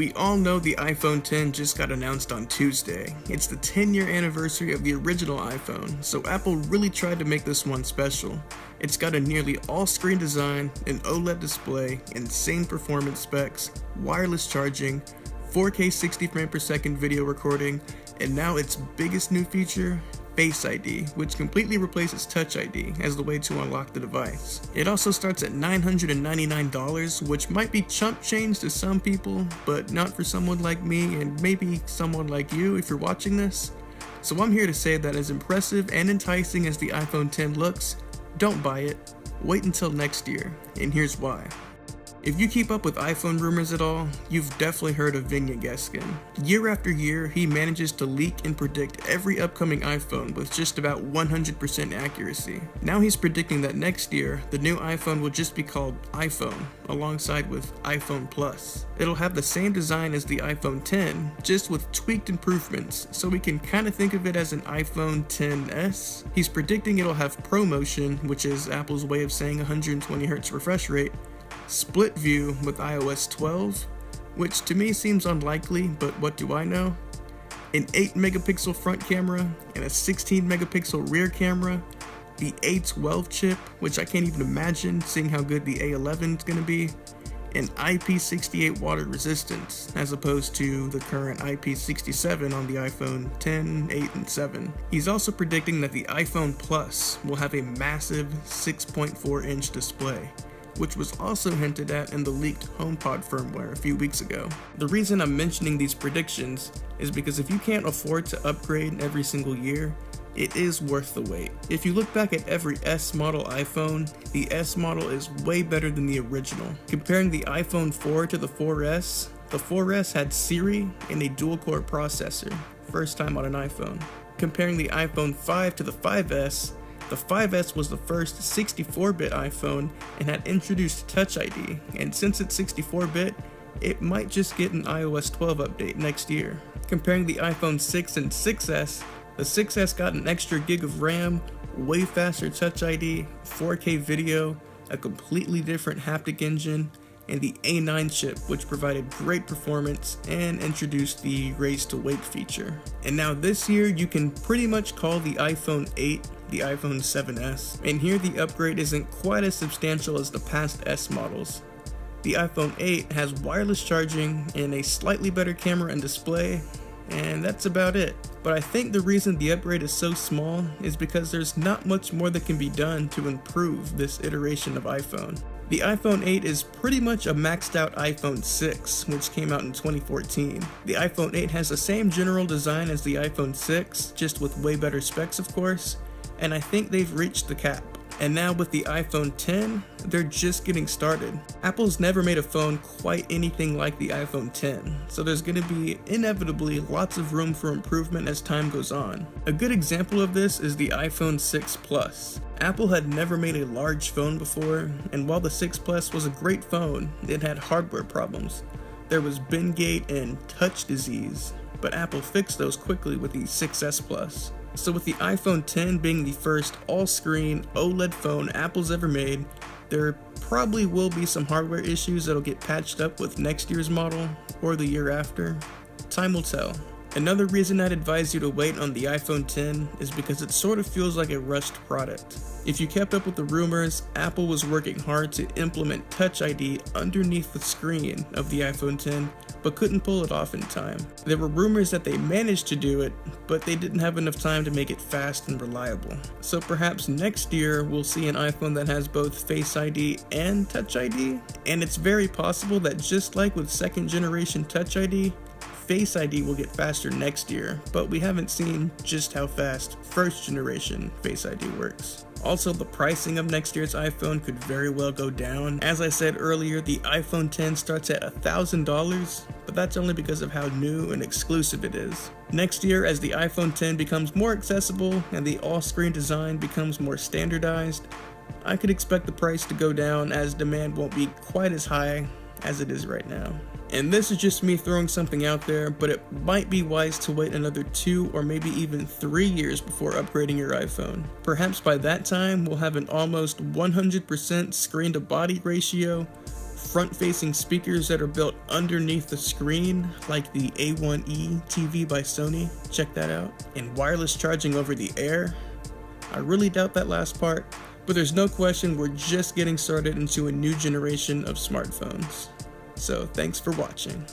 We all know the iPhone X just got announced on Tuesday. It's the 10-year anniversary of the original iPhone, so Apple really tried to make this one special. It's got a nearly all-screen design, an OLED display, insane performance specs, wireless charging, 4K 60 frames per second video recording, and now its biggest new feature, Face ID, which completely replaces Touch ID as the way to unlock the device. It also starts at $999, which might be chump change to some people, but not for someone like me and maybe someone like you if you're watching this. So I'm here to say that as impressive and enticing as the iPhone X looks, don't buy it, wait until next year, and here's why. If you keep up with iPhone rumors at all, you've definitely heard of Vinya Geskin. Year after year, he manages to leak and predict every upcoming iPhone with just about 100% accuracy. Now he's predicting that next year, the new iPhone will just be called iPhone, alongside with iPhone Plus. It'll have the same design as the iPhone X, just with tweaked improvements, so we can kinda think of it as an iPhone XS. He's predicting it'll have ProMotion, which is Apple's way of saying 120Hz refresh rate, split view with iOS 12, which to me seems unlikely, but what do I know? An 8 megapixel front camera and a 16 megapixel rear camera, the A12 chip, which I can't even imagine seeing how good the A11 is going to be, and IP68 water resistance, as opposed to the current IP67 on the iPhone X, 8, and 7. He's also predicting that the iPhone Plus will have a massive 6.4-inch display, which was also hinted at in the leaked HomePod firmware a few weeks ago. The reason I'm mentioning these predictions is because if you can't afford to upgrade every single year, it is worth the wait. If you look back at every S model iPhone, the S model is way better than the original. Comparing the iPhone 4 to the 4S, the 4S had Siri and a dual-core processor, first time on an iPhone. Comparing the iPhone 5 to the 5S, the 5S was the first 64-bit iPhone and had introduced Touch ID, and since it's 64-bit, it might just get an iOS 12 update next year. Comparing the iPhone 6 and 6S, the 6S got an extra gig of RAM, way faster Touch ID, 4K video, a completely different haptic engine, and the A9 chip, which provided great performance and introduced the raise to wake feature. And now this year, you can pretty much call the iPhone 8 the iPhone 7S, and here the upgrade isn't quite as substantial as the past S models. The iPhone 8 has wireless charging and a slightly better camera and display, and that's about it. But I think the reason the upgrade is so small is because there's not much more that can be done to improve this iteration of iPhone. The iPhone 8 is pretty much a maxed out iPhone 6, which came out in 2014. The iPhone 8 has the same general design as the iPhone 6, just with way better specs of course, and I think they've reached the cap. And now with the iPhone X, they're just getting started. Apple's never made a phone quite anything like the iPhone X, so there's going to be inevitably lots of room for improvement as time goes on. A good example of this is the iPhone 6 Plus. Apple had never made a large phone before, and while the 6 Plus was a great phone, it had hardware problems. There was bin gate and touch disease, but Apple fixed those quickly with the 6S Plus. So with the iPhone X being the first all-screen OLED phone Apple's ever made, there probably will be some hardware issues that'll get patched up with next year's model or the year after. Time will tell. Another reason I'd advise you to wait on the iPhone X is because it sort of feels like a rushed product. If you kept up with the rumors, Apple was working hard to implement Touch ID underneath the screen of the iPhone X, but couldn't pull it off in time. There were rumors that they managed to do it, but they didn't have enough time to make it fast and reliable. So perhaps next year we'll see an iPhone that has both Face ID and Touch ID, and it's very possible that just like with second generation Touch ID, Face ID will get faster next year, but we haven't seen just how fast first generation Face ID works. Also, the pricing of next year's iPhone could very well go down. As I said earlier, the iPhone X starts at $1,000, but that's only because of how new and exclusive it is. Next year, as the iPhone X becomes more accessible and the all-screen design becomes more standardized, I could expect the price to go down as demand won't be quite as high as it is right now. And this is just me throwing something out there, but it might be wise to wait another 2 or maybe even 3 years before upgrading your iPhone. Perhaps by that time, we'll have an almost 100% screen to body ratio, front-facing speakers that are built underneath the screen, like the A1E TV by Sony, check that out, and wireless charging over the air. I really doubt that last part, but there's no question we're just getting started into a new generation of smartphones. So thanks for watching.